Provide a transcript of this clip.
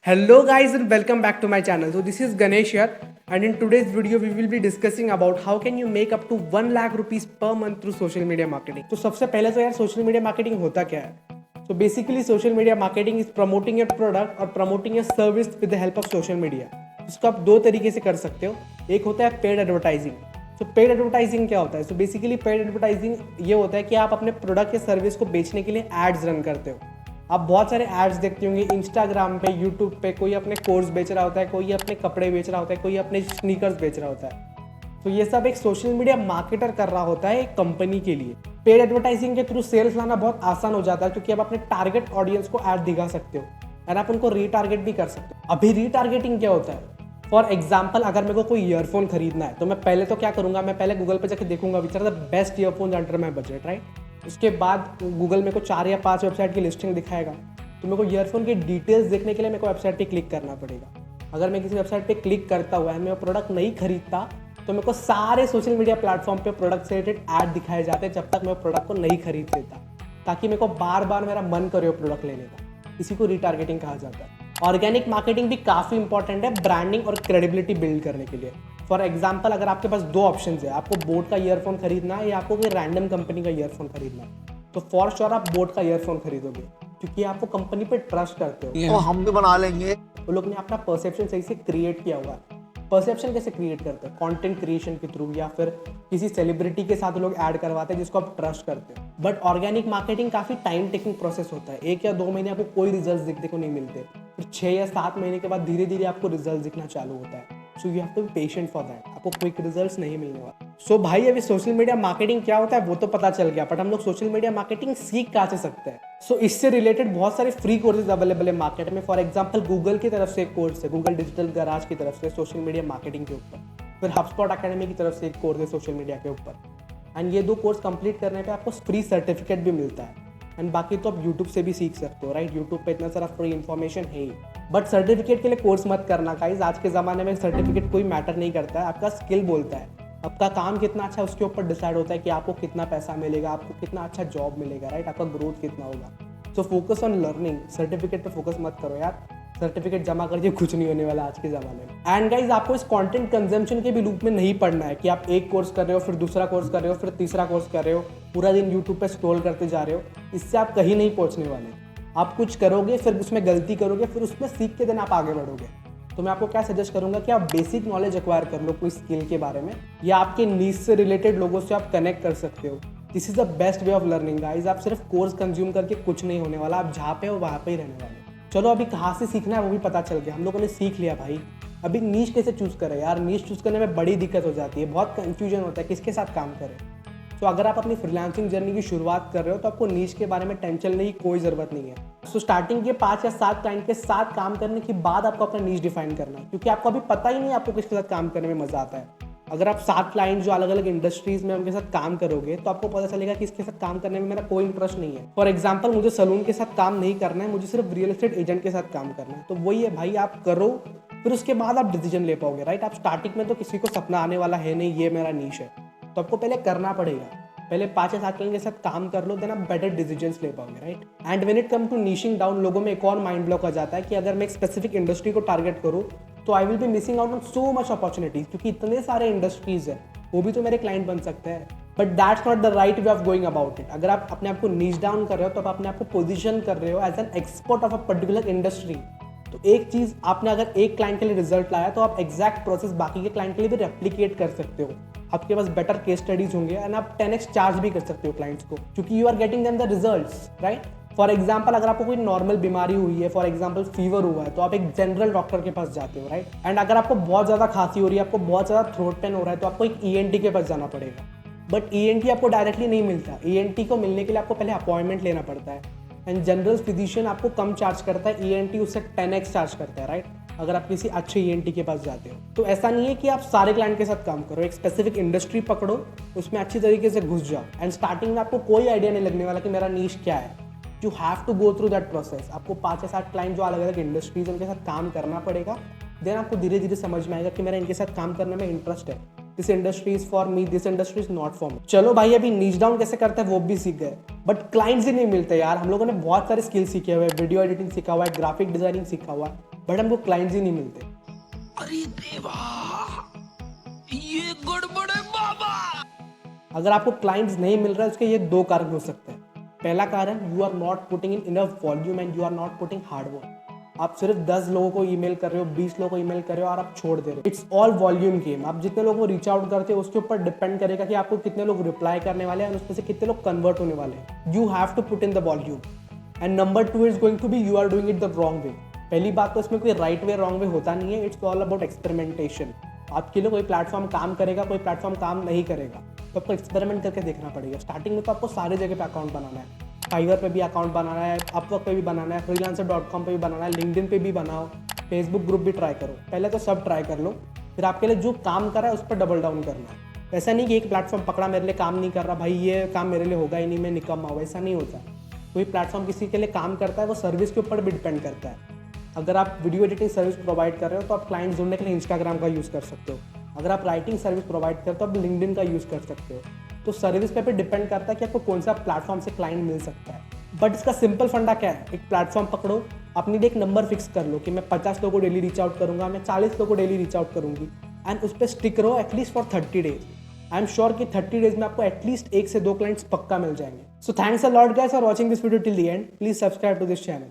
Hello guys and welcome back to my channel. So this is Ganesh here and in today's video we will be discussing about how can you make up to 1 lakh rupees per month through social media marketing. तो सबसे पहले तो यार social media marketing होता क्या है? So basically social media marketing is promoting your product or promoting your service with the help of social media. इसको आप दो तरीके से कर सकते हो. एक होता है पेड एडवर्टाइजिंग. तो पेड एडवर्टाइजिंग क्या होता है? So basically पेड एडवर्टाइजिंग ये होता है कि आप अपने प्रोडक्ट या सर्विस को बेचने के लिए एड्स रन करते हो. आप बहुत सारे एड्स देखते होंगे इंस्टाग्राम पे, यूट्यूब पे. कोई अपने कोर्स बेच रहा होता है, कोई अपने कपड़े बेच रहा होता है, कोई अपने स्नीकर्स बेच रहा होता है. तो ये सब एक सोशल मीडिया मार्केटर कर रहा होता है एक कंपनी के लिए. पेड एडवर्टाइजिंग के थ्रू सेल्स लाना बहुत आसान हो जाता है क्योंकि आप अपने टारगेट ऑडियंस को ऐड दिखा सकते हो और आप उनको रीटारगेट भी कर सकते हो. अभी रीटारगेटिंग क्या होता है? फॉर एग्जाम्पल अगर मेरे को कोई ईयरफोन खरीदना है तो मैं पहले तो क्या करूंगा, मैं पहले गूगल पे जाकर देखूंगा which are the best earphone under my budget, right. उसके बाद गूगल मेरे को 4 या 5 वेबसाइट की लिस्टिंग दिखाएगा. तो मेरे को ईयरफोन की डिटेल्स देखने के लिए मेरे को वेबसाइट पे क्लिक करना पड़ेगा. अगर मैं किसी वेबसाइट पे क्लिक करता हुआ है मैं प्रोडक्ट नहीं खरीदता तो मेरे को सारे सोशल मीडिया प्लेटफॉर्म पे प्रोडक्ट से रिलेटेड ऐड दिखाए जाते हैं जब तक मैं प्रोडक्ट को नहीं खरीद लेता, ताकि मेरे को बार बार मेरा मन करे प्रोडक्ट लेने का. इसी को रीटारगेटिंग कहा जाता है. ऑर्गेनिक मार्केटिंग भी काफ़ी इंपॉर्टेंट है ब्रांडिंग और क्रेडिबिलिटी बिल्ड करने के लिए. फॉर एग्जाम्पल अगर आपके पास दो ऑप्शन है, आपको बोट का ईयरफोन खरीदना है या आपको कोई रैंडम कंपनी का ईयरफोन खरीदना है, तो फॉर श्योर आप बोट का ईयरफोन खरीदोगे क्योंकि आपको कंपनी पे ट्रस्ट करते हो. तो हम भी बना लेंगे. वो लोग ने अपना परसेप्शन सही से क्रिएट किया हुआ है. परसेप्शन कैसे क्रिएट करते हैं? कंटेंट क्रिएशन के थ्रू या फिर किसी सेलिब्रिटी के साथ लोग ऐड करवाते हैं जिसको आप ट्रस्ट करते हो. बट ऑर्गेनिक मार्केटिंग काफ़ी टाइम टेकिंग प्रोसेस होता है. 1 या 2 महीने आपको कोई रिजल्ट दिखने को नहीं मिलते, फिर 6 या 7 महीने के बाद धीरे धीरे आपको रिजल्ट दिखना चालू होता है. So you have to be patient for that. आपको क्विक रिजल्ट्स नहीं मिलने वाले. सो भाई अभी सोशल मीडिया मार्केटिंग क्या होता है वो तो पता चल गया, बट हम लोग सोशल मीडिया मार्केटिंग सीख कहाँ से सकते हैं? सो इससे रिलेटेड बहुत सारे फ्री कोर्सेज अवेलेबल है मार्केट में. फॉर एग्जांपल गूगल की तरफ से एक कोर्स है, गूगल डिजिटल गराज की तरफ से सोशल मीडिया मार्केटिंग के ऊपर. फिर हबस्पॉट एकेडमी की तरफ से एक कोर्स है सोशल मीडिया के ऊपर. एंड ये 2 कोर्स कंप्लीट करने पे आपको फ्री सर्टिफिकेट भी मिलता है. एंड बाकी तो आप यूट्यूब से भी सीख सकते हो, राइट. यूट्यूब पे इतना सारा फ्री इन्फॉर्मेशन है ही. बट सर्टिफिकेट के लिए कोर्स मत करना गाइस. आज के ज़माने में सर्टिफिकेट कोई मैटर नहीं करता है. आपका स्किल बोलता है. आपका काम कितना अच्छा है उसके ऊपर डिसाइड होता है कि आपको कितना पैसा मिलेगा, आपको कितना अच्छा जॉब मिलेगा, राइट. आपका ग्रोथ कितना होगा. So focus on learning. Certificate पे फोकस मत करो यार. सर्टिफिकेट जमा करके कुछ नहीं होने वाला आज के ज़माने में. एंड गाइज आपको इस कंटेंट कंजम्पशन के भी लूप में नहीं पड़ना है कि आप एक कोर्स कर रहे हो, फिर दूसरा कोर्स कर रहे हो, फिर तीसरा कोर्स कर रहे हो, पूरा दिन यूट्यूब पे स्क्रॉल करते जा रहे हो. इससे आप कहीं नहीं पहुंचने वाले. आप कुछ करोगे, फिर उसमें गलती करोगे, फिर उसमें सीख के दिन आप आगे बढ़ोगे. तो मैं आपको क्या सजेस्ट करूंगा कि आप बेसिक नॉलेज एक्वायर कर लो कोई स्किल के बारे में, या आपके नीश से रिलेटेड लोगों से आप कनेक्ट कर सकते हो. This is the best way of learning guys. आप सिर्फ कोर्स कंज्यूम करके कुछ नहीं होने वाला. आप जहाँ पे हो वहाँ पे ही रहने वाले. चलो अभी कहाँ से सीखना है वो भी पता चल गया. हम लोगों ने सीख लिया भाई. अभी नीश कैसे चूज़ करें यार? नीश चूज़ करने में बड़ी दिक्कत हो जाती है, बहुत कंफ्यूजन होता है किसके साथ काम करें. तो अगर आप अपनी फ्रीलांसिंग जर्नी की शुरुआत कर रहे हो तो आपको नीश के बारे में टेंशन लेने की कोई ज़रूरत नहीं है. सो स्टार्टिंग के 5 या 7 क्लाइंट के साथ काम करने के बाद आपको अपना नीश डिफाइन करना है, क्योंकि आपको अभी पता ही नहीं आपको किसके साथ काम करने में मज़ा आता है. अगर आप 7 क्लाइंट जो अलग अलग इंडस्ट्रीज में उनके साथ काम करोगे तो आपको पता चलेगा कि इसके साथ काम करने में मेरा कोई इंटरेस्ट नहीं है. फॉर एग्जांपल मुझे सलून के साथ काम नहीं करना है, मुझे सिर्फ रियल एस्टेट एजेंट के साथ काम करना है. तो वही है भाई, आप करो फिर उसके बाद आप डिसीजन ले पाओगे, राइट. आप स्टार्टिंग में तो किसी को सपना आने वाला है नहीं ये मेरा नीश है, तो आपको पहले करना पड़ेगा. पहले 5 या 7 क्लाइंट के साथ काम कर लो, देन आप बेटर डिसीजंस ले पाओगे, right. And when it come to niching down, लोगों में एक और माइंड ब्लॉक आ जाता है कि अगर मैं एक स्पेसिफिक इंडस्ट्री को टारगेट करूँ तो I will be missing out on so much opportunities, क्योंकि इतने सारे इंडस्ट्रीज है, वो भी तो मेरे क्लाइंट बन सकते हैं. But that's not the right way of going about it. अगर आप अपने आप को नीच डाउन कर रहे हो तो आप अपने आप को पोजीशन कर रहे हो as an expert of a particular industry. तो एक चीज़ आपने अगर एक क्लाइंट के लिए रिजल्ट लाया तो आप एग्जैक्ट प्रोसेस बाकी के क्लाइंट के लिए भी रेप्लिकेट कर सकते हो. आपके पास बेटर केस स्टडीज होंगे एंड आप 10x चार्ज भी कर सकते हो क्लाइंट्स को, क्योंकि you are getting them the results, right. For example अगर आपको कोई नॉर्मल बीमारी हुई है, फॉर एग्जाम्पल फीवर हुआ है, तो आप एक जनरल डॉक्टर के पास जाते हो, राइट. एंड अगर आपको बहुत ज़्यादा खांसी हो रही है, आपको बहुत ज़्यादा थ्रोट पेन हो रहा है, तो आपको एक ENT के पास जाना पड़ेगा. बट ENT आपको डायरेक्टली नहीं मिलता. ENT को मिलने के लिए आपको पहले अपॉइंटमेंट लेना पड़ता है. एंड जनरल फिजिशियन आपको कम चार्ज करता है, ENT उससे 10x चार्ज करता है, राइट. अगर आप किसी अच्छे ENT के पास जाते हो तो ऐसा नहीं है कि आप सारे क्लाइंट के साथ काम करो. एक स्पेसिफिक इंडस्ट्री पकड़ो, उसमें अच्छी तरीके से घुस जाओ. एंड स्टार्टिंग में आपको कोई आइडिया नहीं लगने वाला कि मेरा नीश क्या है. You have to go through that process. आपको 5 या 7 क्लाइंट जो अलग अलग इंडस्ट्रीज उनके साथ काम करना पड़ेगा. देन आपको धीरे धीरे समझ में आएगा कि मेरा इनके साथ काम करने में इंटरेस्ट है. This industry is for me, this industry is not for me. चलो भाई अभी नीच डाउन कैसे करते हैं वो भी सीख गए, बट क्लाइंट्स ही नहीं मिलते यार. हम लोगों ने बहुत सारे स्किल सीखे हुए हैं. वीडियो एडिटिंग सीखा हुआ है, ग्राफिक डिजाइनिंग सीखा हुआ है, बट हमको क्लाइंट्स ही नहीं मिलते। अरे देवा, ये गड़बड़ है बाबा। अगर आपको क्लाइंट्स नहीं मिल रहा है, उसके ये दो कारण हो सकते हैं। पहला कारण, you are not putting in enough volume and you are not putting hard work. आप सिर्फ 10 लोगों को ईमेल कर रहे हो, 20 लोगों को ईमेल कर रहे हो और आप छोड़ दे रहे हो। It's all volume game. आप जितने लोगों को रीच आउट करते हो उसके ऊपर डिपेंड करेगा कि आपको कितने लोग रिप्लाई करने वाले हैं और उसमें से कितने लोग कन्वर्ट होने वाले हैं। You have to put in the volume. And number 2 is going to be, you are doing it the wrong way. पहली बात तो इसमें कोई राइट वे रॉन्ग वे होता नहीं है, इट्स ऑल अबाउट एक्सपेरिमेंटेशन। आपके लिए कोई प्लेटफॉर्म काम करेगा, कोई प्लेटफॉर्म काम नहीं करेगा, तो आपको एक्सपेरिमेंट करके देखना पड़ेगा। स्टार्टिंग में तो आपको सारी जगह पे अकाउंट बनाना है। फाइवर पे भी अकाउंट बनाना है, अपवर्क पे भी बनाना है, freelancer.com पे भी बनाना है, लिंक्डइन पे भी बनाओ, फेसबुक ग्रुप भी ट्राई करो। पहले तो सब ट्राई कर लो, फिर आपके लिए जो काम कर रहा है उस पर डबल डाउन करना है। ऐसा नहीं कि एक प्लेटफॉर्म पकड़ा, मेरे लिए काम नहीं कर रहा, भाई ये काम मेरे लिए होगा ही नहीं, मैं निकम्मा हूँ, ऐसा नहीं होता। कोई प्लेटफॉर्म किसी के लिए काम करता है, वो सर्विस के ऊपर भी डिपेंड करता है। अगर आप वीडियो एडिटिंग सर्विस प्रोवाइड कर रहे हो तो आप क्लाइंट ढूंढने के लिए इंस्टाग्राम का यूज़ कर सकते हो। अगर आप राइटिंग सर्विस प्रोवाइड करते हो तो आप लिंक्डइन का यूज़ कर सकते हो। तो सर्विस पे डिपेंड करता है कि आपको कौन सा प्लेटफॉर्म से क्लाइंट मिल सकता है। बट इसका सिंपल फंडा क्या है, एक प्लेटफॉर्म पकड़ो, अपनी लिए एक नंबर फिक्स कर लो कि मैं 50 लोगों को डेली रीच आउट करूंगा, मैं 40 लोगों को डेली रीच आउट करूंगी, एंड उस पर स्टिक रहो at least for 30 days. I am sure कि 30 डेज में आपको एटलीस्ट 1 से 2 क्लाइंट्स पक्का मिल जाएंगे। So thanks a lot guys for watching this video till the end. Please subscribe to this channel.